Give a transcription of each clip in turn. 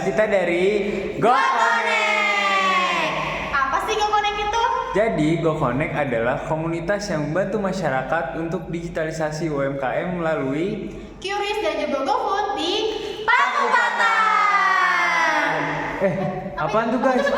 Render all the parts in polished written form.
podcast kita dari GoConnect. Apa sih GoConnect itu? Jadi GoConnect adalah komunitas yang membantu masyarakat untuk digitalisasi UMKM melalui Qris dan juga GoFood di Pakupatan. Apaan tuh guys?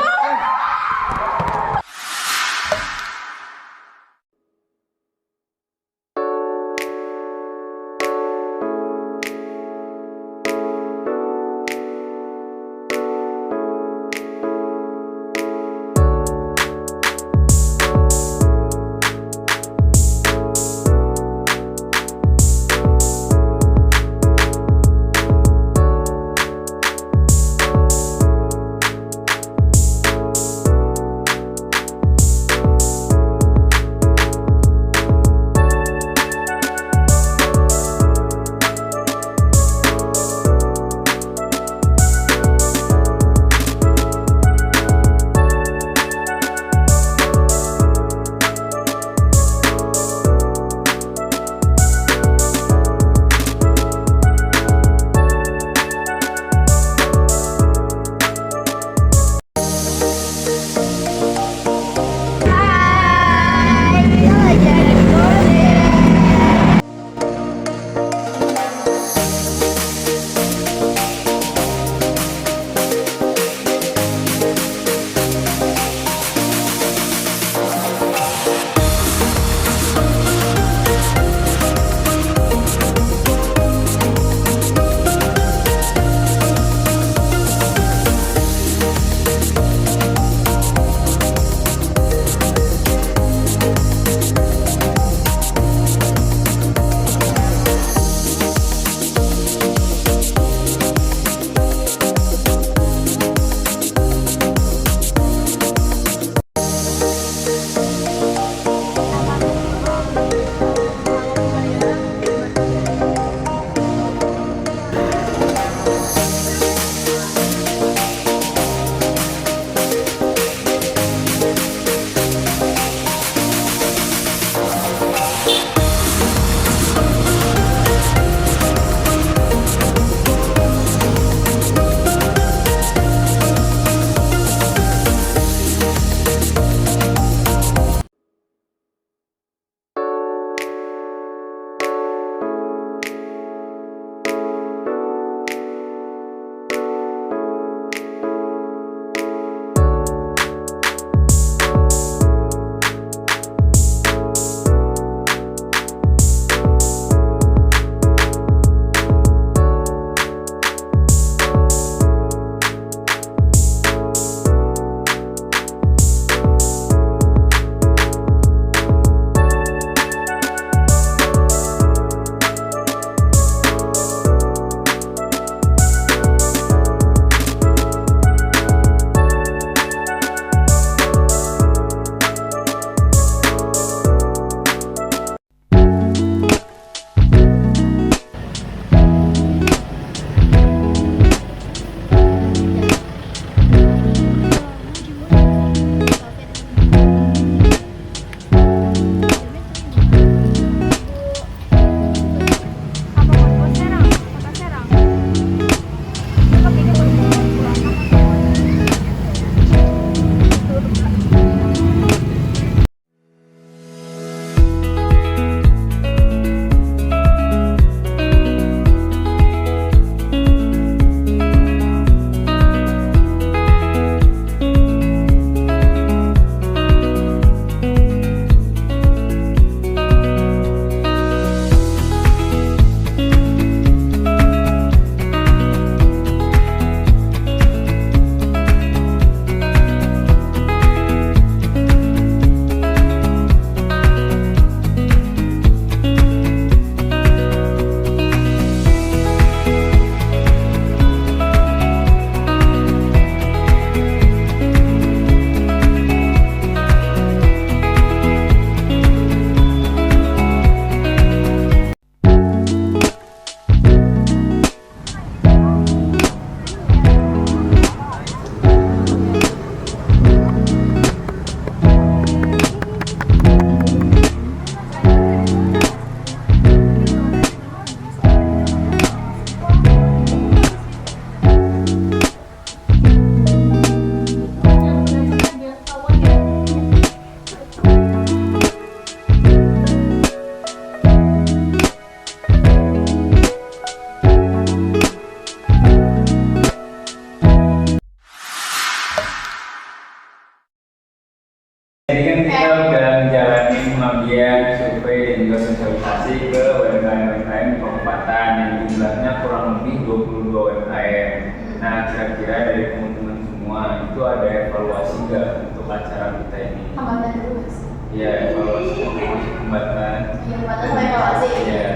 itu ada evaluasi nggak untuk acara kita ini? Hambatan dulu Mas. Iya, evaluasi hambatan. Iya, hambatan sama evaluasi. Iya.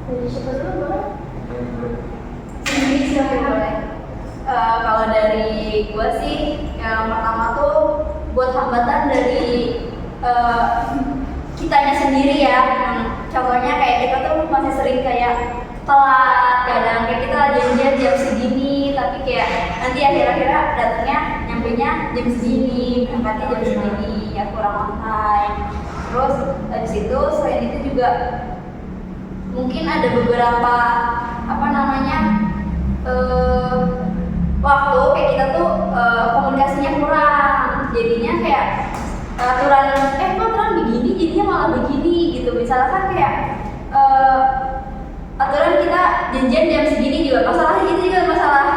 Dari siapa dulu boleh? Ini silakan boleh. Kalau dari gue sih, yang pertama tuh buat hambatan dari kitanya sendiri ya. Contohnya kayak kita tuh masih sering kayak telat, kadang kayak kita janjian jam segini, tapi kayak nanti akhir-akhirnya datangnya nyampenya jam segini, berangkatnya jam segini, ya kurang on time. Terus dari situ selain itu juga mungkin ada beberapa waktu kayak kita tuh komunikasinya kurang, jadinya kayak aturan begini jadinya malah begini gitu. Misalkan kayak aturan kita janjian jam segini juga masalah itu juga masalah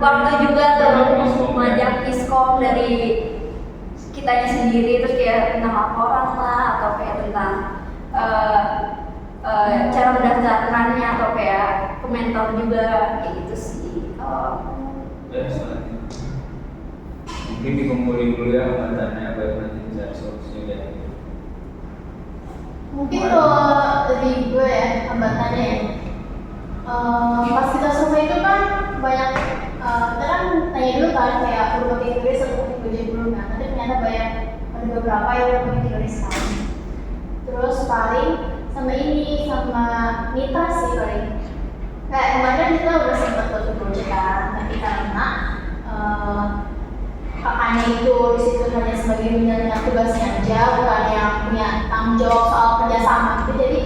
waktu juga tuh, ngajak miskom dari kitanya sendiri, terus kayak tentang laporan lah atau kayak tentang cara mendaftarkannya atau kayak komentar juga kayak gitu sih. Ya, soalnya mungkin dikumpulin dulu ya hambatannya, baru nanti cari solusinya dari itu. Mungkin kalau dari gue ya hambatannya ya, pas kita survei itu kan banyak kita kan tanya dulu kan kayak perlu pakai tulis atau pakai baju dulu kan, nanti ternyata banyak ada beberapa yang udah pakai tulis kan. Terus paling sama mitra sih paling. Kayak kemarin kita udah sempat buat project kan, tapi karena kakaknya itu di situ hanya sebagai menjalankan tugasnya aja, bukan yang punya tanggung jawab soal kerjasama gitu. Jadi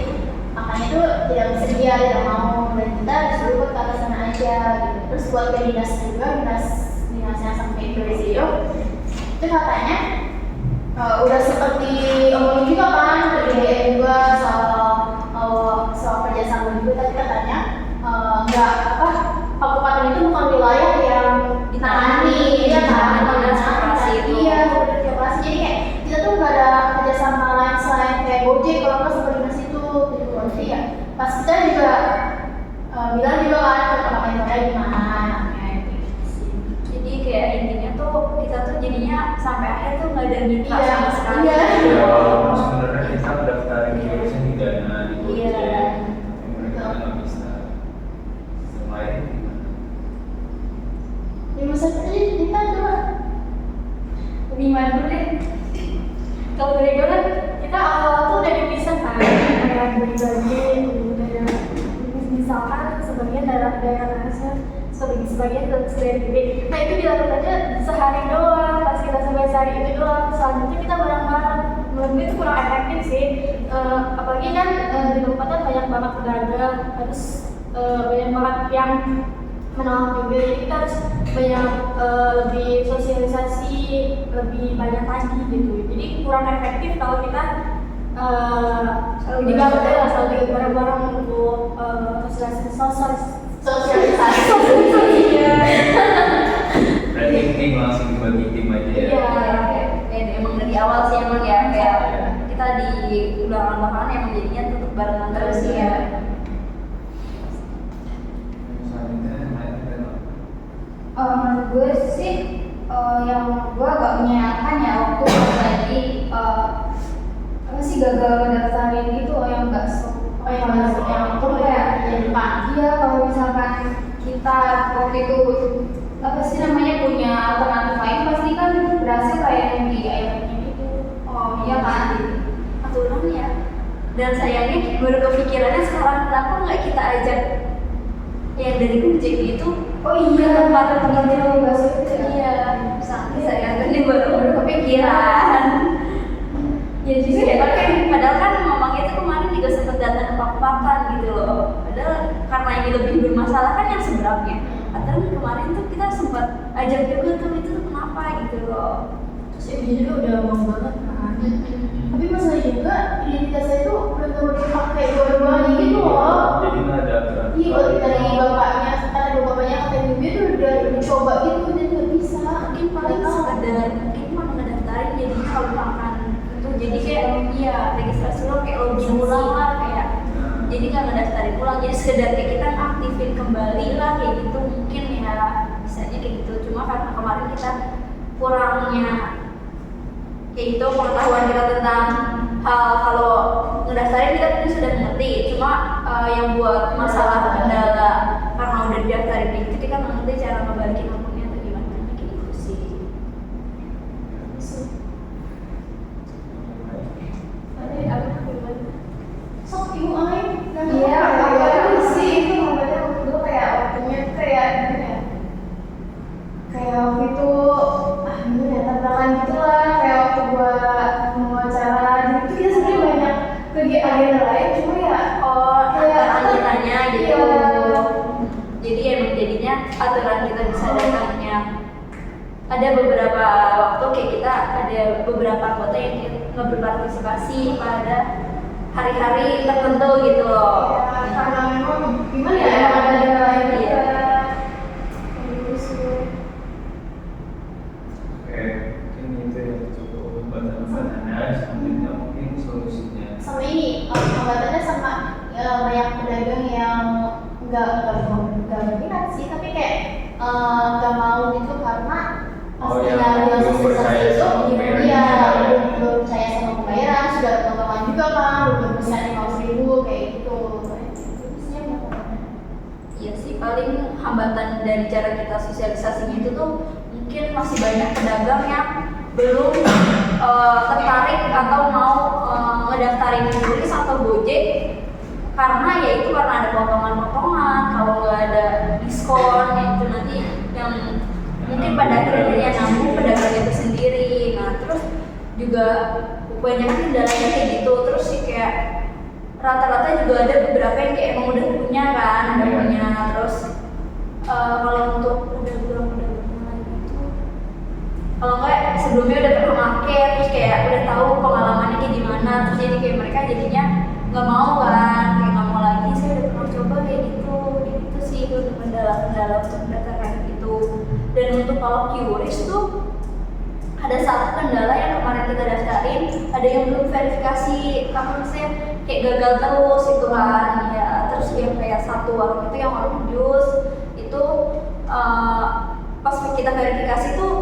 makanya itu tidak bersedia, tidak mau, dan kita disuruh buat ke atas sana aja gitu. Terus buat ke dinas juga, dinasnya sampai Indonesia itu katanya udah seperti omongin juga kan, kerjaan juga soal kerjasama juga, tapi katanya nggak kabupaten itu bukan wilayah yang ditangani, dia kan operasi. Jadi kayak kita tuh nggak ada kerjasama lain selain kayak Gojek kalau nggak seperti mas itu gitu. Jadi ya pas kita juga bilang juga kan ke kabupaten gimana kayak gitu. Jadi kayak intinya tuh kita tuh jadinya sampai akhir tuh nggak ada mitra sama sekali. Iya. Ya, sebenarnya kita mendaftarin jurusan di Dana di Gojek, Iya. mereka nggak bisa. Selain Di masa kerja kita coba Gimana dulu deh? kalau dari gue kan kita awal tuh udah dipisah kan kayak bagi-bagi udah misalkan sebagian daerah asal sebagian sendiri. Nah itu dilakukan aja sehari doang, pas kita sampai sehari itu doang, selanjutnya kita bareng-bareng. Menurut gue itu kurang efektif sih, apalagi kan di kabupaten banyak banget pedagang, harus banyak banget yang menolong juga, jadi kita harus banyak lebih sosialisasi lebih banyak lagi gitu. Jadi kurang efektif kalau kita selalu bareng-bareng untuk sosialisasi. Iya. berarti tim langsung dibagi tim aja ya. Iya. Emang dari awal sih emang ya kayak kita di ulangan-ulangan emang jadinya tetap barengan terus sih ya. Menurut gue sih yang gue agak menyayangkan ya waktu pas lagi gagal mendaftarin itu yang nggak yang itu kayak dia kalau misalkan kita waktu itu punya alternatif lain pasti kan berhasil kayak yang di IMF itu. Iya kan? Aturan ya. Dan sayangnya baru kepikirannya sekarang, kenapa nggak kita ajak yang dari Gojek itu? Oh iya, tempat yang bahasa itu. Iya, sampai sayangnya ini baru kepikiran. Ya justru ya padahal kan ngomong itu kemarin juga sempat datang ke Pakupaten gitu loh. Padahal karena ini lebih bermasalah kan yang seberangnya. Padahal kemarin tuh kita sempat ajak juga tuh itu tuh kenapa gitu loh. terus ya dia juga udah mau banget kan. Tapi masalah juga identitasnya itu benar-benar dipakai dua-duanya gitu loh. Jadi nggak ada aturan. Iya, dari bapaknya, katanya dia tuh udah dicoba gitu dan nggak bisa. Mungkin paling sekedar mungkin mau ngedaftarin jadinya kalau makan itu jadi kayak iya registrasi lo kayak login ulang lah kayak jadi nggak ngedaftarin ulang, jadi sekedar kayak kita aktifin kembali lah kayak gitu mungkin ya bisa misalnya kayak gitu. Cuma karena kemarin kita kurangnya kayak gitu pengetahuan kita tentang hal kalau ngedaftarin kita mungkin sudah mengerti, cuma yang buat masalah kendala karena udah didaftarin itu kita nggak ngerti cara ngebalikin akunnya atau gimana kayak gitu sih. Tapi aku gimana? Sok ibu Ain. Iya, awalnya sih itu mobilnya waktu dulu kayak waktunya tuh kayak gimana ya? Kayak waktu itu gimana ya, tabrakan gitu lah. Kayak waktu gua mau acara, jadi itu kita sebenarnya banyak agenda lain, cuma ya kayak Aturannya gitu. Iya. Jadi emang jadinya aturan kita bisa datangnya ada beberapa waktu kayak kita ada beberapa anggota yang nggak berpartisipasi pada hari-hari tertentu gitu loh. Ya, karena memang gimana ya, emang ada agenda lain juga. Iya. Terus Oke, mungkin itu yang cukup hambatan-hambatannya, selanjutnya mungkin solusinya. Sama ini hambatannya sama banyak pedagang yang nggak minat sih, tapi kayak nggak mau gitu karena pas Oh, yang tinggal belum percaya sama pembayaran. iya belum percaya sama pembayaran, sudah potongan juga kan, belum bisa 5.000 kayak gitu. Terusnya Iya sih, paling hambatan dari cara kita sosialisasinya itu tuh mungkin masih banyak pedagang yang belum tertarik atau mau ngedaftarin turis atau Gojek karena ya itu karena ada potongan-potongan, kalau nggak ada diskon itu nanti yang mungkin pada akhirnya yang nanggung pedagang itu sendiri. Nah terus juga banyak kendalanya kayak gitu, terus sih kayak rata-rata juga ada beberapa yang kayak emang udah punya kan, udah Iya. punya. Terus kalau untuk pedagang-pedagang lain itu kalau nggak sebelumnya udah pernah make, terus kayak udah tahu pengalamannya kayak gimana, terus jadi kayak mereka jadinya nggak mau kan, kayak nggak mau lagi. Saya udah pernah coba kayak gitu sih itu untuk kendala-kendala untuk mendaftarkan itu. Dan untuk kalau QRIS tuh ada satu kendala yang kemarin kita daftarin, ada yang belum verifikasi, karena maksudnya kayak gagal terus itu kan ya. Terus yang kayak satu warung itu yang warung jus itu pas kita verifikasi tuh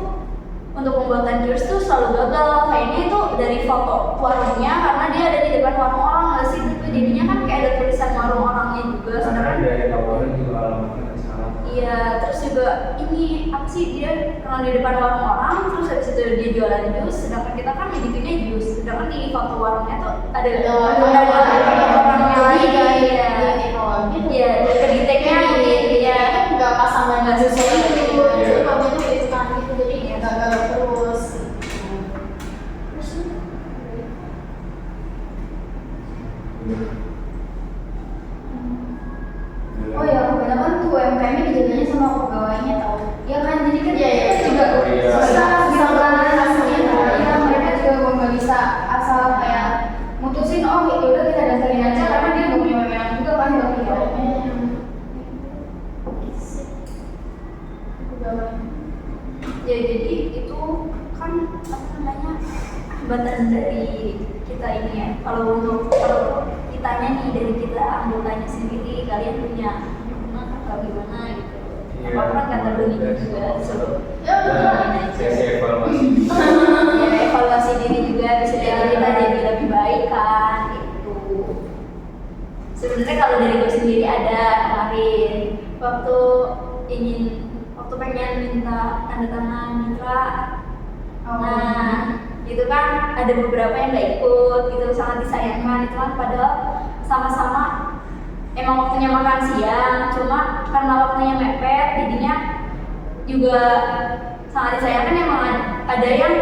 untuk pembuatan jus tuh selalu gagal. Kayaknya itu dari foto warungnya karena dia ada di depan warung orang nggak sih, itu jadinya kan kayak ada tulisan warung orangnya juga, Karena sedangkan dari awalnya juga alamatnya salah. iya. Terus juga ini apa sih, dia kalau di depan warung orang terus habis itu dia jualan jus, sedangkan kita kan begitunya jus, sedangkan di foto warungnya tuh ada orangnya lagi kan ya. Iya, kedeteknya gitu ya. nggak pasangan Nggak justru sesuai. itu, Iya. justru kamu itu gitu kan gitu, jadi gagal terus. oh ya, kebanyakan tuh UMKM-nya dijadinya sama pegawainya tau. Ya kan, jadi kan Iya, iya. juga Oh, iya. bisa banget Hasilnya. ya, mereka juga nggak bisa asal kayak mutusin oh ya udah kita daftarin aja karena dia nggak punya wewenang juga kan buat pegawainya. Ya jadi itu kan apa namanya hambatan dari kita ini ya. Kalau kitanya nih dari kita anggotanya sendiri, kalian punya gimana atau gimana gitu. Iya. Apa kan kata Doni juga suruh Dan sesi evaluasi. ya evaluasi diri juga bisa jadi kita jadi lebih baik kan gitu. Sebenarnya kalau dari gue sendiri ada kemarin waktu pengen minta tanda tangan mitra. Nah itu kan ada beberapa yang nggak ikut gitu, sangat disayangkan itu kan, padahal sama-sama emang waktunya makan siang, cuma karena waktunya mepet jadinya juga sangat disayangkan. Emang ada yang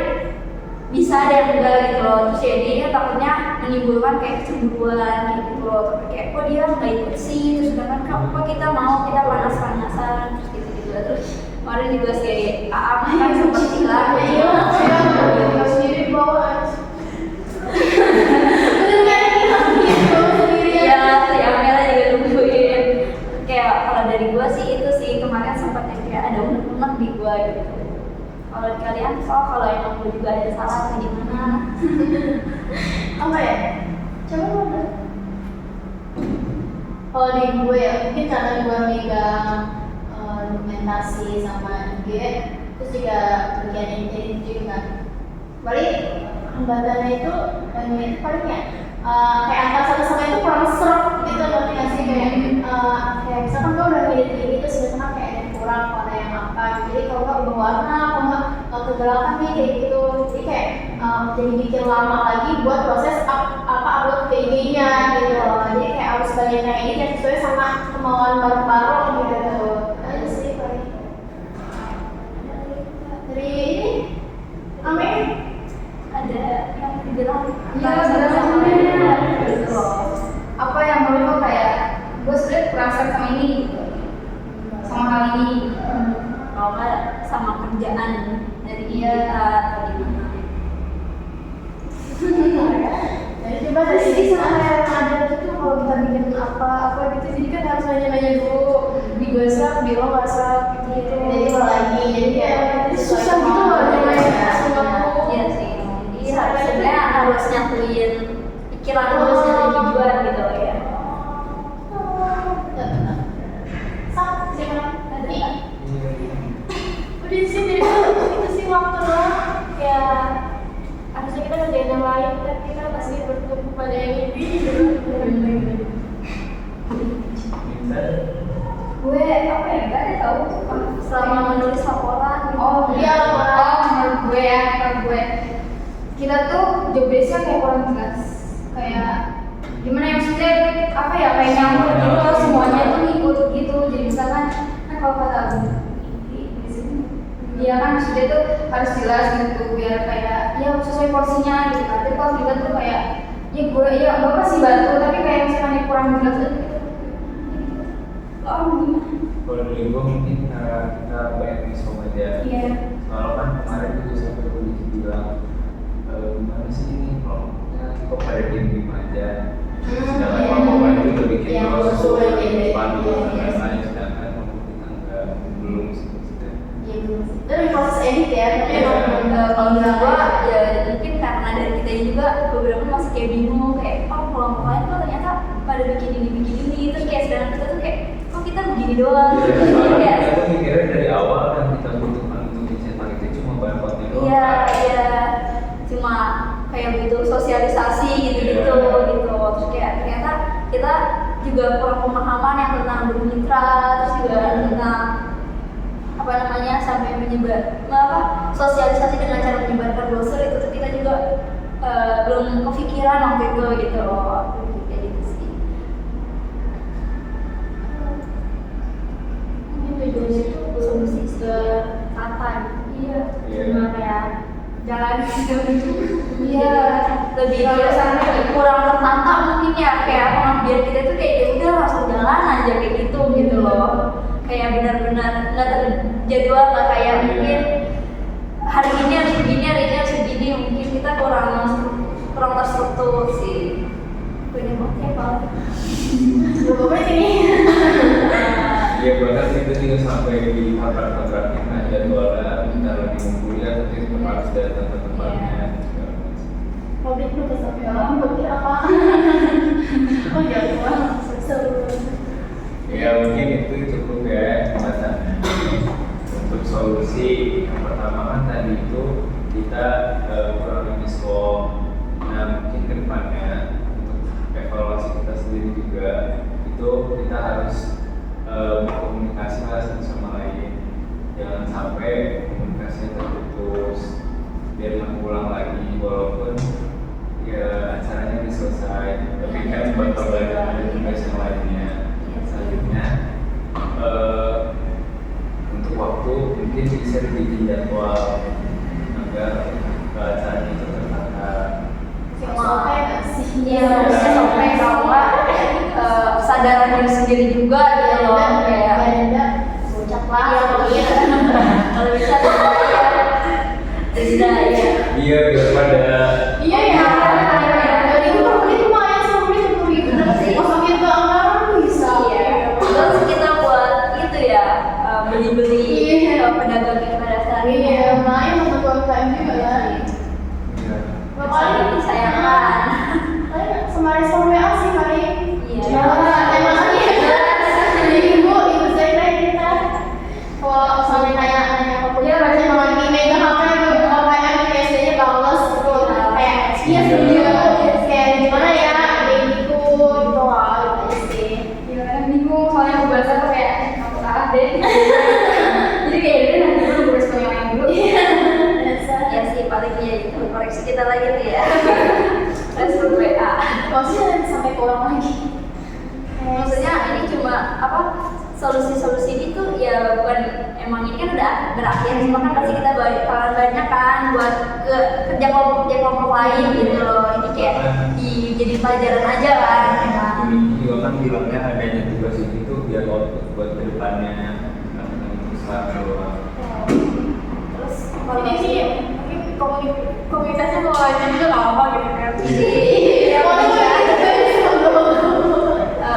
bisa, ada yang enggak gitu loh. Terus jadi ya takutnya menimbulkan kayak kecemburuan gitu loh, tapi kayak kok dia nggak ikut sih, terus sedangkan kok kita mau, kita panas-panasan terus gitu. Terus kemarin juga si Aam kan sempat hilang Iya, saya sendiri bawa. Bener kan? Gitu sendirian. iya, si Amela juga nungguin. Kayak kalau dari gua sih itu sih kemarin sempat yang kayak ada unek-unek di gua gitu. Kalau kalian kalau emang gua juga ada salah atau gimana? Apa ya? Coba ngomong. Kalau di gue ya, mungkin karena gue megang dokumentasi sama IG, terus juga bagian editing juga kan. Balik Hambatannya itu paling ya kayak angka satu sama itu kurang serap gitu, ngerti nggak sih, kayak misalkan gue udah ngedit ini terus misalnya kayak ada yang kurang, ada yang apa, jadi kalau nggak ubah warna, kalau nggak kegelapan nih kayak gitu, jadi kayak jadi bikin lama lagi buat proses upload ke IG-nya gitu loh. Jadi kayak harus banyak yang ini yang sesuai sama kemauan bareng-bareng gitu. Aja sih paling dari ini Amin. Ada yang bilang Iya, sama bener. gitu. apa yang menurut lo kayak gue sebenernya kurang serap sama ini gitu, sama hal ini. Kalau nggak sama kerjaan dari Iya. kita atau gimana. Jadi coba dari sini sama yang ada gitu, kalau kita bikin apa gitu, jadi kan harus nanya-nanya dulu di gue serap, di lo nggak serap gitu. Jadi kalau lagi jadi kayak susah gitu loh namanya sesuatu. Iya sih. Jadi sebenarnya harus nyatuin pikiran, harus nyatuin tujuan gitu ya. Sama siapa tadi? Udah sih dari itu sih waktu lo ya, harusnya kita ngerjain yang lain, tapi kita masih bertumpu pada yang ini gitu. gue apa ya, gak ada tahu Selama menulis laporan gitu. oh iya menurut gue ya, menurut gue kita tuh job desk-nya kayak kurang jelas, kayak gimana yang maksudnya apa ya, kayak nyambung gitu loh, semuanya tuh ngikut gitu. Jadi misalkan kan kalau kata di sini dia kan maksudnya tuh harus jelas gitu biar kayak ya sesuai porsinya gitu. Tapi kalau kita tuh kayak ya gue ya bapak sih bantu, tapi kayak misalkan kurang jelas gitu. Oh gimana? Kalau dari gue mungkin kita banyak miskom aja. Iya. Soalnya kan kemarin juga sampai polisi bilang gimana sih ini kelompoknya kok pada diem aja. Sedangkan Iya. kelompok itu udah bikin Yang proses sesuai dengan pandu dan iya. lain-lain, sedangkan kelompok kita enggak, belum sih maksudnya. Iya belum sih. Itu dari proses edit ya, tapi Iya. Kalau menurut gua ya mungkin karena dari kita juga beberapa masih kayak bingung kayak kelompok lain kok ternyata pada bikin ini terus kayak sedangkan kita tuh kayak kok kita begini doang Iya, gitu. soalnya Kayak kita tuh mikirnya dari awal kan kita butuhkan untuk dicetak itu cuma bahan bakunya doang. iya cuma kayak butuh sosialisasi gitu terus kayak ternyata kita juga kurang pemahaman yang tentang bermitra, terus juga tentang apa namanya sampai sosialisasi dengan cara menyebarkan brosur itu tuh kita juga belum kepikiran waktu itu gitu loh, kayak gitu sih. mungkin tujuan itu belum sih tertata. Iya. Cuma kayak jalan gitu. Iya, lebih kurang tertata mungkin ya, kayak pengabdian kita tuh kayak ya udah langsung jalan aja kayak gitu loh. Kayak benar-benar nggak terjadwal, nggak kayak mungkin hari ini harus begini, hari ini harus begini, mungkin kita kurang terstruktur sih. Punya banget ya Pak. Berapa menit ini? Iya, bahkan itu juga sampai di kontrak-kontraknya kan jadwalnya kita lagi kuliah tapi tetap harus datang ke tempatnya. Publik lu kesel ya, berarti apa? Oh jadwal seru. Ya mungkin itu cukup ya pembahasannya. Untuk solusi yang pertama kan tadi itu kita kurang miskom. Nah mungkin ke depannya untuk evaluasi kita sendiri juga itu kita harus berkomunikasi lah satu sama lain. Jangan sampai komunikasinya terputus biar nggak ulang lagi walaupun ya acaranya udah selesai, tapi kan buat pembelajaran dan tugas yang lainnya. Selanjutnya untuk waktu mungkin bisa dibikin jadwal agar acaranya itu tertata. Sampai nggak sih? Iya, harusnya sampai bahwa kesadaran diri sendiri juga gitu loh, kayak ada bocah lah. iya kalau bisa ya Iya, biar pada Iya ya. Dari itu per menit lumayan 10 menit 10 ribu. Masukin ke anggaran bisa. iya terus kita buat itu ya beli-beli Iya. pedagang yang pada dasar Iya, lumayan untuk UMKM juga lah. iya. Paling disayangkan. paling sama respon WA sih paling. Iya. Emang aja. Jadi ibu saya kita. Kalau misalnya nanya kita lagi tuh ya. Respon WA. Maksudnya sampai ke orang lagi. Maksudnya ini cuma apa? Solusi-solusi ini tuh ya bukan emang ini kan udah berakhir, cuma kan pasti kita bakalan banyak kan buat kerja kelompok lain gitu loh. Ini kayak jadi pelajaran aja kan emang. Ini juga kan bilangnya adanya tugas ini tuh biar output buat kedepannya, selalu. Terus Ini sih mungkin komunitasnya mau aja juga nggak apa gitu kan. Iya,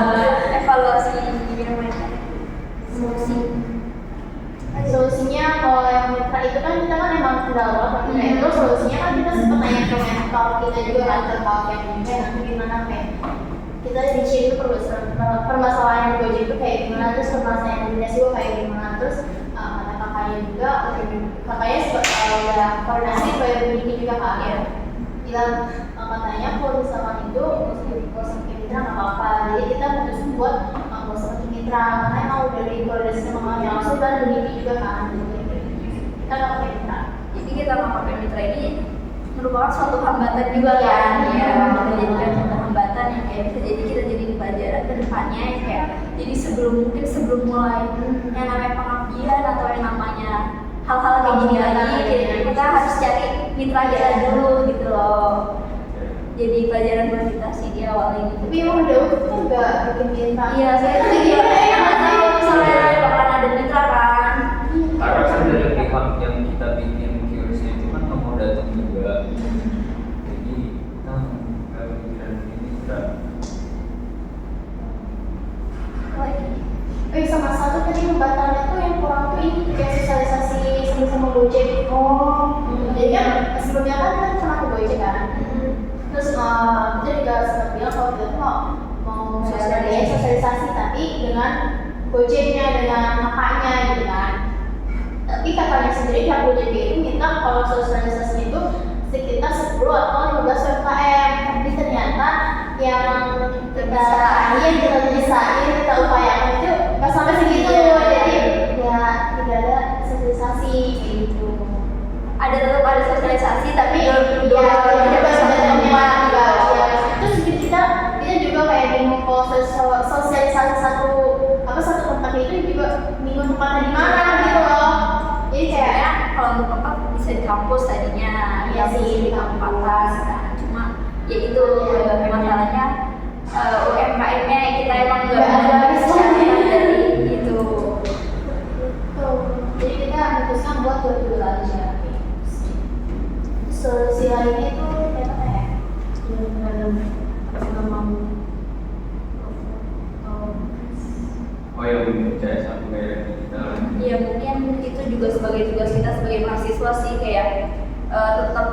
Kalau evaluasi gimana mereka? Solusi. solusinya kalau yang mitra itu kan kita kan emang kendala waktu itu solusinya kan kita sempat nanya ke mentor kita juga kan terkait yang ini nanti gimana kayak kita di sini itu permasalahan yang Gojek itu kayak gimana, terus permasalahan yang dinas juga kayak gimana, terus kata kakaknya juga kakaknya udah koordinasi supaya begini juga kan ya bilang katanya kalau misalkan itu kalau sama mitra nggak apa-apa, jadi kita memutuskan buat kalau sama mitra karena emang udah dikoordinasi sama kakaknya langsung kan begini juga kan, jadi kita nggak pakai mitra. Jadi kita nggak pakai mitra ini merupakan suatu hambatan juga kan ya, kita jadikan suatu hambatan yang kayak bisa jadi kita jadi pelajaran ke depannya yang kayak jadi sebelum mulai yang namanya pengabdian atau yang namanya hal-hal kayak gini lagi kita harus cari mitra kita dulu gitu loh, jadi pelajaran buat kita sih di awal ini. Tapi emang udah tuh nggak bikin mitra. Iya, saya tuh nggak tahu misalnya bakalan ada mitra kan. Karena kan dari pihak yang kita bikin QRC itu kan nggak mau datang juga, jadi kita nggak pikiran ini udah. Sama satu tadi hembatannya tuh yang kurang tuh ini kayak sosialisasi sama Gojek. Jadi kan sebelumnya kan kita pernah ke Gojek kan. Terus kita juga sempat bilang kalau kita tuh mau sosialisasi tapi dengan Gojeknya, dengan kakaknya gitu kan. Tapi kakaknya sendiri pihak Gojek itu minta kalau sosialisasi itu sekitar 10 atau 15 UMKM. Tapi ternyata yang kita bisain, kita upayakan itu nggak sampai segitu. Jadi ya tidak ada sosialisasi gitu. Tetap ada sosialisasi tapi Terus kita juga kayak bingung kalau sosialisasi satu tempat itu juga bingung tempatnya di mana gitu loh. Jadi kayak kalau untuk tempat bisa di kampus tadinya, Iya sih, di di kampus kampus. kan. Cuma ya itu masalahnya UMKM-nya kita emang nggak Nggak ada secara dari itu. Jadi kita memutuskan buat dua aja. Solusi lainnya itu kayak nggak mau. Oh ya, belum percaya sama gaya digital. Ya mungkin itu juga sebagai tugas kita sebagai mahasiswa sih kayak tetap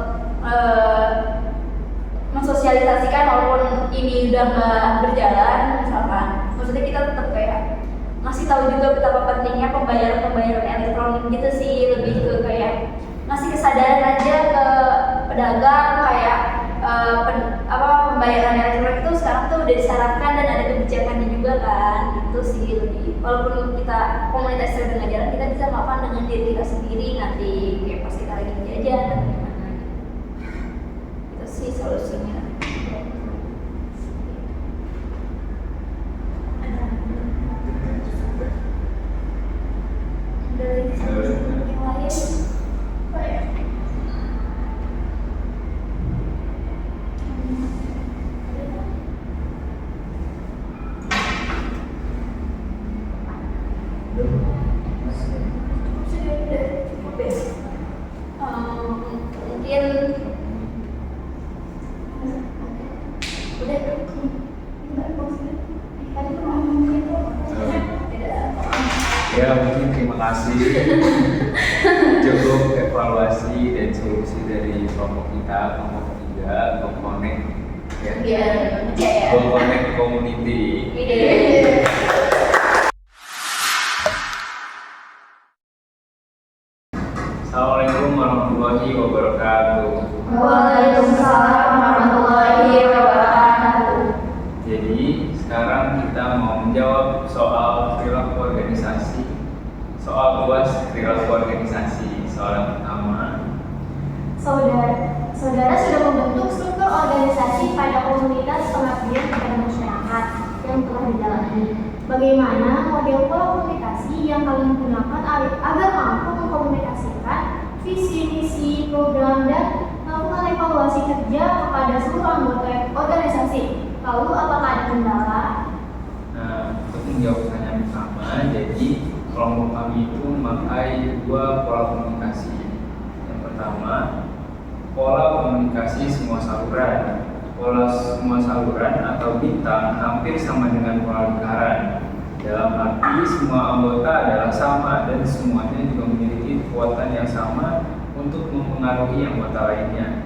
mensosialisasikan walaupun ini udah nggak berjalan misalkan, maksudnya kita tetap kayak ngasih tahu juga betapa pentingnya pembayaran elektronik gitu sih, lebih ke kayak ngasih kesadaran aja ke pedagang kayak pembayaran elektronik itu sekarang tuh udah disarankan dan ada kebijakannya juga kan, itu sih lebih walaupun kita komunitas udah nggak jalan kita bisa melakukan dengan diri kita sendiri nanti kayak pas kita lagi jajan atau gimana, itu sih solusinya. Dari yang lain apa ya? Ya mungkin terima kasih. Cukup evaluasi dan solusi dari kelompok kita, kelompok 3, untuk connect ya. Iya. Untuk connect community. Assalamualaikum warahmatullahi wabarakatuh. Waalaikumsalam warahmatullahi wabarakatuh. Jadi sekarang kita mau menjawab soal perilaku organisasi, soal UAS perilaku organisasi. Soal yang pertama, Saudara sudah bagaimana model pola komunikasi yang kalian gunakan agar mampu mengkomunikasikan visi misi program dan melakukan evaluasi kerja kepada seluruh anggota organisasi. Lalu apakah ada kendala? Nah, untuk menjawab pertanyaan pertama, jadi kelompok kami itu memakai dua pola komunikasi. Yang pertama, pola komunikasi semua saluran. Pola semua saluran atau bintang hampir sama dengan pola lingkaran. Dalam arti semua anggota adalah sama dan semuanya juga memiliki kekuatan yang sama untuk mempengaruhi anggota lainnya.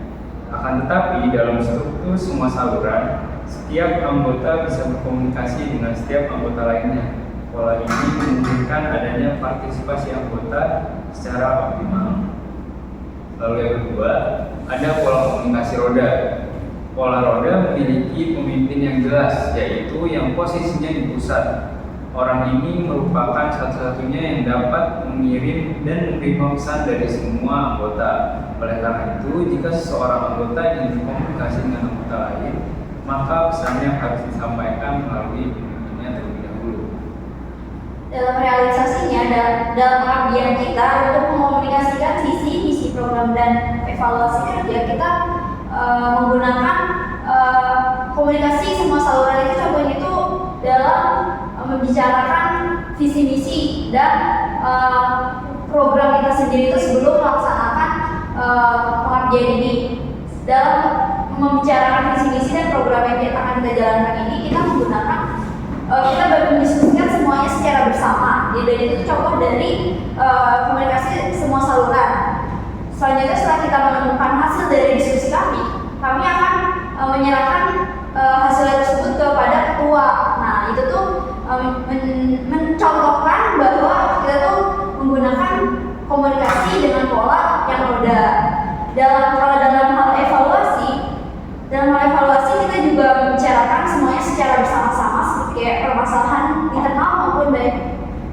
Akan tetapi dalam struktur semua saluran, setiap anggota bisa berkomunikasi dengan setiap anggota lainnya. Pola ini memungkinkan adanya partisipasi anggota secara optimal. Lalu yang kedua, ada pola komunikasi roda. Pola roda memiliki pemimpin yang jelas, yaitu yang posisinya di pusat. Orang ini merupakan satu-satunya yang dapat mengirim dan menerima pesan dari semua anggota. Oleh karena itu, jika seseorang anggota ingin berkomunikasi dengan anggota lain, maka pesannya harus disampaikan melalui pemimpinnya terlebih dahulu. Dalam realisasinya, dalam pengabdian kita untuk mengkomunikasikan visi, misi program dan evaluasi kerja, kita menggunakan komunikasi semua saluran itu. Contohnya itu dalam membicarakan visi misi dan program kita sendiri itu sebelum melaksanakan pengabdian ini. Dalam membicarakan visi misi dan program yang akan kita jalankan ini, kita menggunakan kita baru mendiskusikan semuanya secara bersama. Dan itu contoh dari komunikasi semua saluran. Selanjutnya, setelah kita menemukan hasil dari diskusi kami akan menyerahkan hasil tersebut kepada ketua. Nah, itu tuh mencontohkan bahwa kita tuh menggunakan komunikasi dengan pola yang roda. Kalau dalam hal evaluasi kita juga membicarakan semuanya secara bersama-sama, seperti kayak permasalahan internal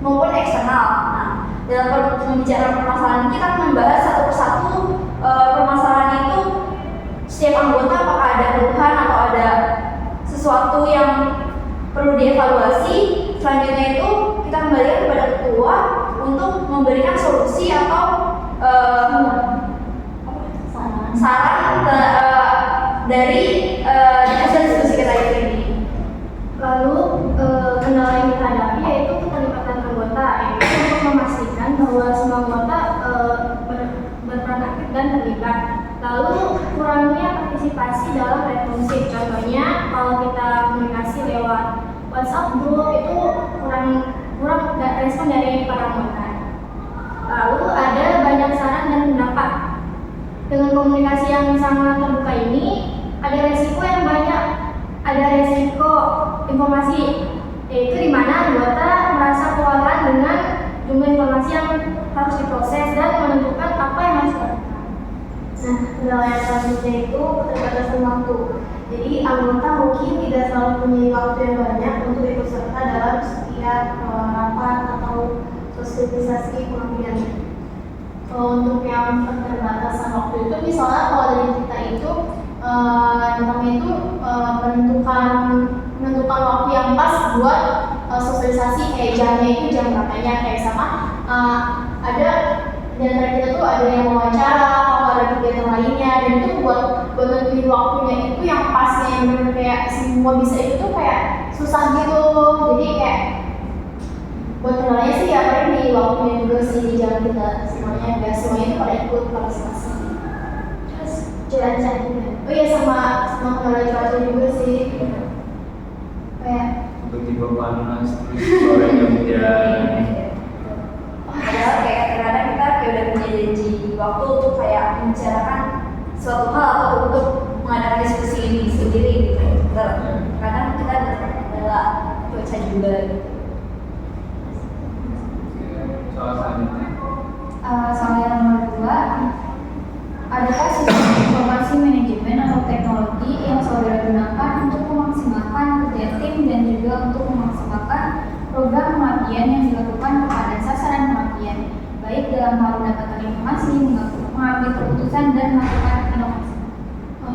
maupun eksternal. Nah, dalam membicarakan permasalahan kita membahas satu persatu permasalahan itu, setiap anggota apakah ada keluhan atau ada sesuatu yang perlu dievaluasi. Selanjutnya itu kita kembalikan kepada ketua untuk memberikan solusi atau saran dari hasil diskusi kita ini. Lalu kendala yang kita hadapi yaitu keterlibatan anggota, yaitu untuk memastikan bahwa semua anggota berperan aktif dan terlibat. Lalu kurangnya partisipasi dalam responsif. Contohnya kalau kita komunikasi lewat WhatsApp group itu kurang respon dari para anggota. Lalu ada banyak saran dan pendapat. Dengan komunikasi yang sangat terbuka ini, ada resiko yang banyak. Ada resiko informasi, yaitu di mana anggota merasa kewalahan dengan jumlah informasi yang harus diproses dan menentukan apa yang harus dilakukan. Nah, kendala yang selanjutnya itu keterbatasan waktu. Jadi anggota mungkin tidak selalu punya waktu yang banyak untuk ikut serta dalam setiap rapat atau sosialisasi pengabdian. Untuk yang keterbatasan waktu itu, misalnya kalau dari kita itu namanya itu menentukan waktu yang pas buat sosialisasi, kayak jamnya itu jam berapanya, kayak sama ada di antara kita tuh ada yang wawancara atau ada kegiatan lainnya, dan itu buat nentuin waktunya itu yang pasnya yang benar kayak semua bisa itu tuh kayak susah gitu. Jadi kayak buat kendalanya sih ya paling di waktunya juga sih, di jam kita semuanya itu pada ikut partisipasi. Terus cuaca juga. Oh iya, sama kendala cuaca juga sih. Kayak Tiba-tiba panas, terus sorenya hujan. Padahal kayak kadang-kadang kita kayak udah punya janji waktu untuk kayak membicarakan suatu hal atau untuk mengadakan diskusi ini sendiri gitu. Kadang kita ada kendala cuaca juga gitu. Soal selanjutnya. Soal yang nomor 2, adakah sistem informasi manajemen atau teknologi yang saudara gunakan untuk memaksimalkan kerja tim dan juga untuk memaksimalkan program pengabdian yang dilakukan kepada sasaran pengabdian, baik dalam hal mendapatkan informasi, mengambil keputusan dan melakukan inovasi?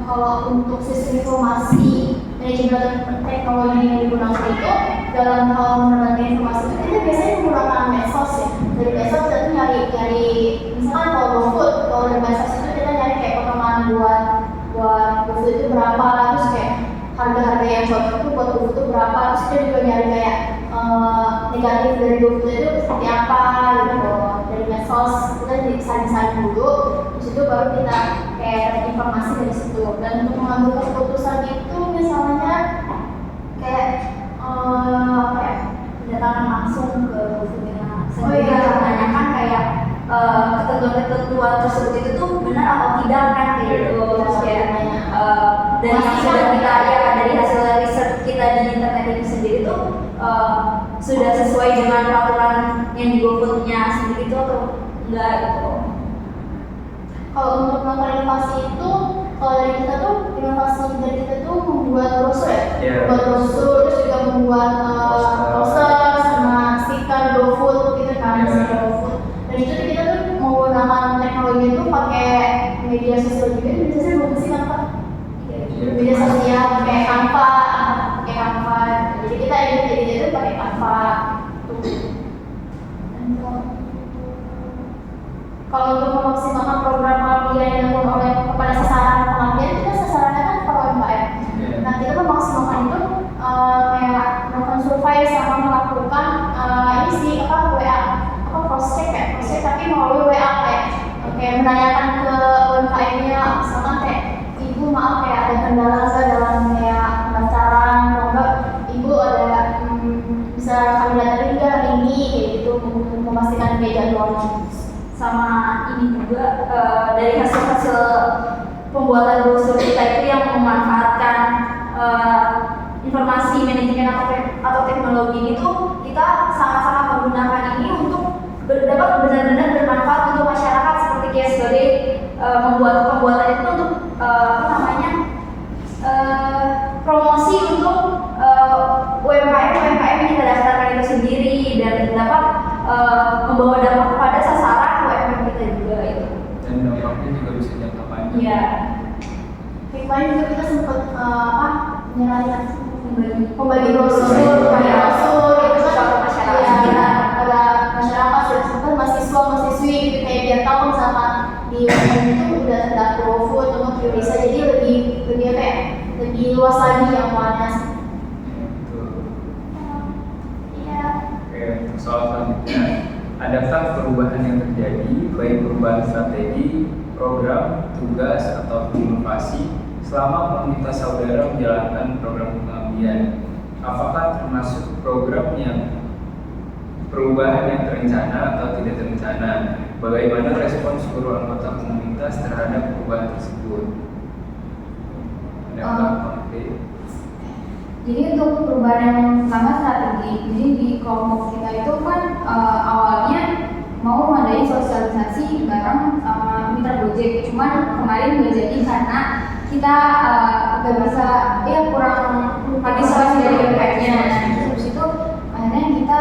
kalau untuk sistem informasi manajemen teknologi yang digunakan itu dalam hal menerangkan informasi itu kita biasanya menggunakan medsos ya. Dari medsos kita tuh nyari misalkan kalau GoFood, kalau dari medsos itu kita nyari kayak potongan buat GoFood itu berapa, terus kayak harga-harga yang cocok tuh buat GoFood itu berapa, terus kita juga nyari kayak negatif dari GoFood itu seperti apa gitu. Dari medsos kita saling dulu, terus itu baru kita kayak dapat informasi dari situ. Dan untuk mengambil keputusan itu misalnya kayak apa ya, Kedatangan langsung ke GoFoodnya Oh iya. menanyakan kayak ketentuan-ketentuan tersebut itu tuh benar atau tidak kan kayak gitu. Terus kayak dari yang sudah kita dari hasil riset kita di internet itu sendiri tuh sudah sesuai dengan peraturan yang di GoFoodnya sendiri itu atau enggak gitu. kalau untuk melakukan inovasi itu, kalau dari kita tuh inovasi dari kita tuh membuat brosur ya, Iya. membuat brosur, terus juga membuat poster sama stiker GoFood gitu kan, Iya. stiker GoFood. Dan itu tuh kita tuh menggunakan teknologi itu pakai media sosial juga, itu biasanya bagus sih kan Pak? Iya. Media sosial pakai Canva. Jadi kita edit itu pakai Canva. Tuh. Dan kalau untuk memaksimalkan program pengabdian yang dilakukan oleh kepada sasaran pengabdian itu kan sasarannya kan para UMKM. Iya. Nah kita memaksimalkan itu kayak melakukan survei sama melakukan ini sih WA cross check tapi melalui WA kayak menanyakan ke UMKM-nya misalkan kayak ibu maaf kayak ada kendala nggak dalam kayak pendaftaran atau enggak ibu ada bisa kami datangin nggak hari ini kayak gitu memastikan kayak jadwalnya. Sama ini juga dari hasil-hasil pembuatan brosur kita itu yang memanfaatkan informasi manajemen atau teknologi ini tuh kita sangat-sangat menggunakan ini untuk dapat benar-benar bermanfaat untuk masyarakat seperti kayak sebagai pembuatan itu untuk promosi untuk UMKM yang kita daftarkan itu sendiri dan dapat membawa dampak kepada sasaran UMKM kita juga itu. Dan dampaknya juga bisa jangka panjang. Iya. Kemarin juga kita sempat nyerahin pembagi brosur, itu kan ke masyarakat. ya, ada masyarakat sempat mahasiswa-mahasiswi gitu kayak biar tahu misalkan di UMKM itu udah terdaftar GoFood atau bisa jadi lebih apa ya, lebih luas lagi jangkauannya. Betul. Iya. Oke, untuk soal selanjutnya, adakah perubahan yang terjadi, baik perubahan strategi, program, tugas, atau inovasi selama komunitas saudara menjalankan program pengabdian? Apakah termasuk program yang perubahan yang terencana atau tidak terencana? Bagaimana respon seluruh anggota komunitas terhadap perubahan tersebut? Adakah konkret? Jadi untuk perubahan yang pertama strategi. Jadi di kelompok kita itu kan awalnya mau ngadain sosialisasi bareng sama mitra Gojek. Cuman kemarin nggak jadi karena kita nggak bisa, kurang partisipasi dari UMKM-nya. Terus itu akhirnya kita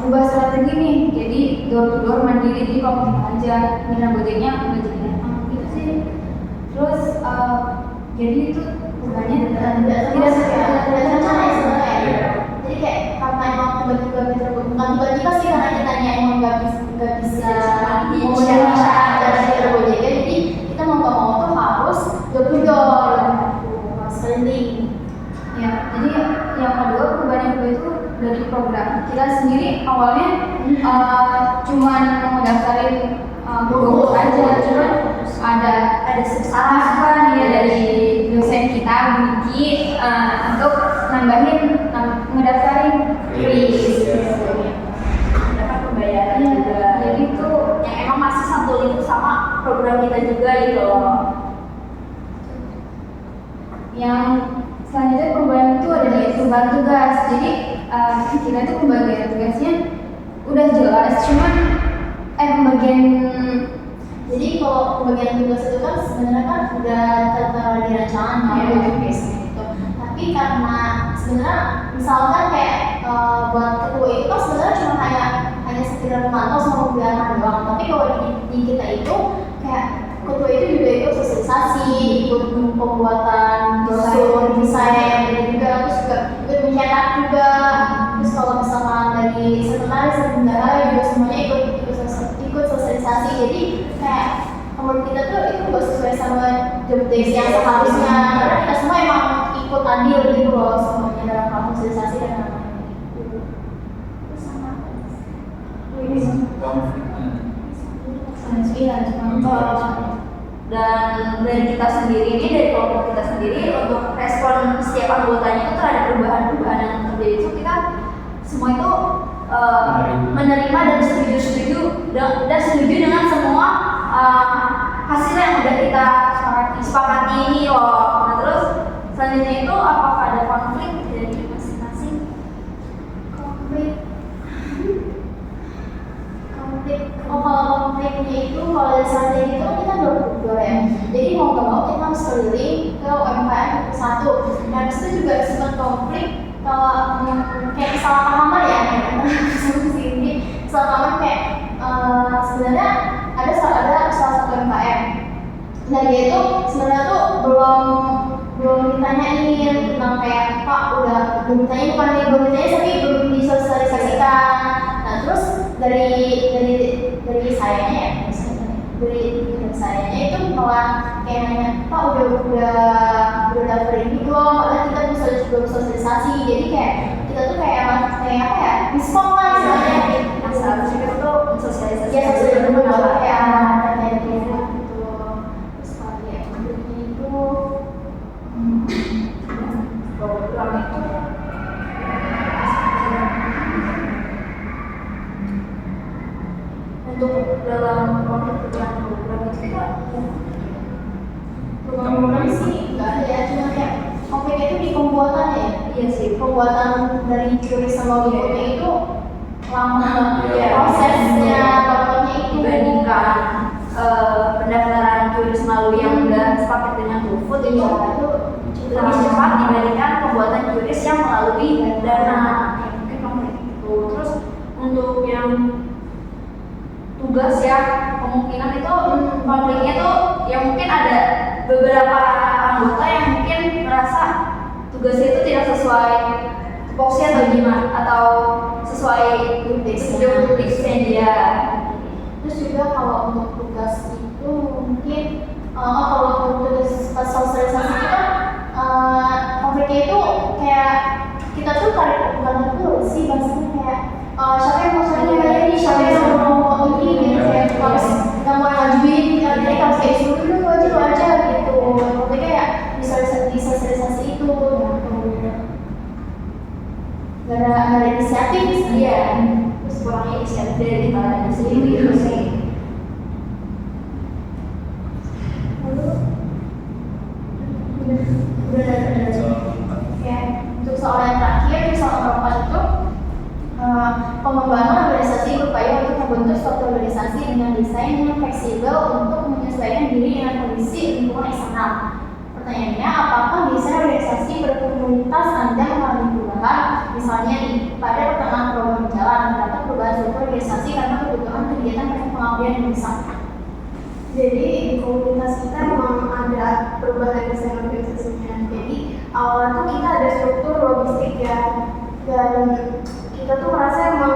ubah strategi nih. Jadi door to door mandiri di kelompok kita aja. Mitra Gojeknya nggak jadi datang gitu sih. Terus jadi itu perubahannya tidak terencana ya sebenarnya. Jadi kayak karena emang tiba-tiba bukan tiba-tiba sih karena kitanya emang nggak bisa memenuhi dari mitra Gojek. Jadi kita mau nggak mau tuh harus door to door, harus keliling. Ya, jadi yang kedua perubahan yang kedua itu dari program kita sendiri awalnya cuman mau daftarin GoFood aja, cuman ada saran ya dari dosen kita Wiki untuk nambahin ngedaftarin kris. Dapat pembayaran juga. Jadi itu yang emang masih satu itu sama program kita juga gitu loh. yang selanjutnya perubahan itu ada di perubahan tugas. Jadi kita tuh pembagian tugasnya udah jelas, cuman pembagian Jadi kalau pembagian tugas itu kan sebenarnya kan udah tertera di rancangan gitu. Tapi karena sebenarnya misalkan kayak buat ketua itu kan sebenarnya cuma hanya sekedar memantau sama membiarkan doang. Tapi kalau di kita itu kayak ketua itu juga ikut sosialisasi, ikut pembuatan brosur, desain, job desk yang seharusnya, karena kita semua emang ikut andil gitu loh semuanya dalam hal sosialisasi dan lain-lain gitu. Terus sama apa sih? Konfliknya. Dan dari kita sendiri ini, dari kelompok kita sendiri, untuk respon setiap anggotanya itu terhadap perubahan-perubahan yang terjadi itu kita semua itu menerima dan setuju dengan semua hasil yang udah kita sepakati ini loh. Nah terus selanjutnya itu apakah ada konflik dari masing-masing? Oh, kalau konfliknya itu kalau dari strategi itu kita berdua ya. Jadi mau nggak mau kita harus keliling ke UMKM satu. Dan itu juga sempat konflik kalau kayak kesalahpahaman ya. Sini kesalahpahaman kayak sebenarnya ada salah satu UMKM. Dan dia itu sebenarnya tuh belum ditanyain tentang kayak Pak udah belum ditanya tapi belum disosialisasikan. Nah terus dari sayanya ya, dari sayanya itu malah kayak nanya Pak udah daftar ini belum, padahal kita belum sosialisasi. Jadi kayak kita tuh kayak apa ya, miskom lah istilahnya. Yang seharusnya kita tuh sosialisasi. Ya sosialisasi benar kayak gitu. Terus kalau ya konfliknya itu program itu untuk dalam konflik program itu kita program sih nggak ada ya, cuma kayak konfliknya itu di pembuatan ya. iya sih Pembuatan dari QRIS sama logiknya itu lama Iya. prosesnya bapaknya itu dibandingkan pendaftaran turis melalui yang udah sepaket dengan GoFood itu lebih cepat dibandingkan pembuatan turis yang melalui dana itu. Terus untuk yang tugas ya, kemungkinan itu konfliknya tuh ya mungkin ada beberapa anggota yang mungkin merasa tugasnya itu tidak sesuai tupoksi atau gimana, atau sesuai job desk-nya dia. Terus juga kalau untuk tugas itu mungkin kalau untuk tugas pas sosialisasi kita konfliknya itu kayak kita tuh bukan itu sih bahasanya kayak siapa yang mau ini, siapa yang mau ini gitu, kayak harus nggak mau ngajuin, jadi harus kayak suruh dulu aja gitu. Konfliknya kayak di sosialisasi itu nggak ada inisiatif sih. Iya, terus kurangnya inisiatif dari kita sendiri itu sih. Ya, untuk soal yang terakhir, di soal keempat itu pengembangan organisasi berupaya untuk membentuk suatu organisasi dengan desain yang fleksibel untuk menyesuaikan diri dengan kondisi lingkungan eksternal. Pertanyaannya, apakah desain organisasi berkomunitas Anda mengalami perubahan? Misalnya nih, pada pertengahan program berjalan, terdapat perubahan suatu organisasi karena kebutuhan kegiatan dan pengabdian yang besar. Jadi di komunitas kita memang ada perubahan desain organisasinya. Jadi awalnya tuh kita ada struktur logistik ya, dan kita tuh merasa emang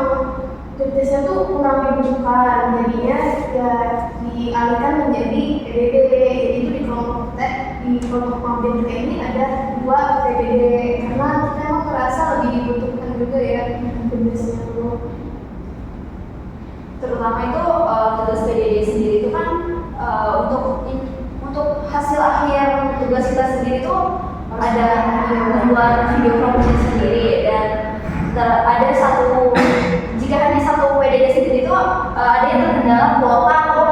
tugasnya tuh kurang dibutuhkan, jadinya ya dialihkan menjadi PDD. Jadi itu di kelompok pengabdian kita ini ada 2 PDD karena kita emang merasa lebih dibutuhkan juga ya tugasnya dulu. Terutama itu tugas PDD sendiri itu kan untuk hasil akhir tugas kita sendiri itu ada membuat video promotion sendiri, dan ada jika hanya satu PDD sendiri itu ada yang terkendala kuota atau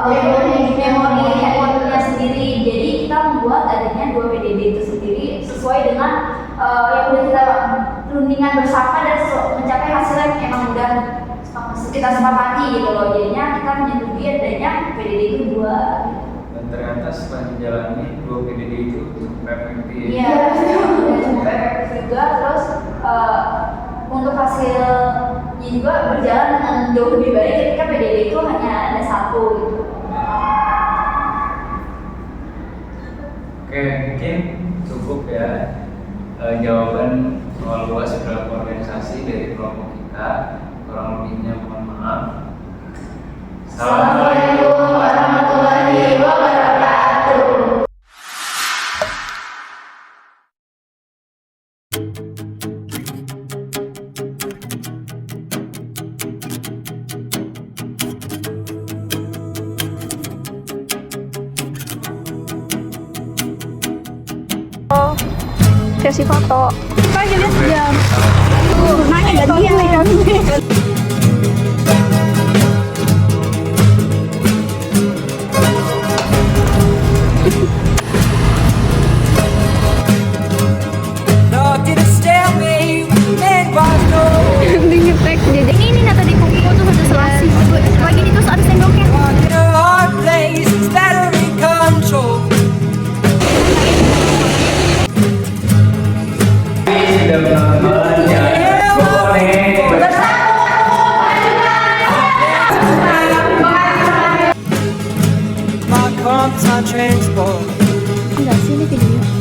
memorinya sendiri. Jadi kita membuat adanya 2 PDD itu sendiri sesuai dengan yang udah kita rundingan bersama dan mencapai hasil yang emang udah kita sepakati gitu loh. Jadinya kita menyetujui adanya PDD itu 2. Dan ternyata setelah dijalani 2 PDD itu cukup efektif. Iya, cukup efektif juga. Terus untuk hasilnya juga berjalan dengan jauh lebih baik ketika PDD itu hanya ada 1 gitu. Oke, mungkin cukup ya jawaban soal luas berapa organisasi dari kelompok kita. Kurang lebihnya mohon maaf. Assalamualaikum warahmatullahi wabarakatuh. Sesi foto. Kak, lihat jam. Nanya gantian. Locked in a stalemate, man was no. Nge-tag jadi. Ini Nata di kuku tuh ada selasi. Lagi ini terus ada sendoknya. In a hard place, it's battery control. Sudah teman-teman ya. My comps on transport. Enggak sih ini video.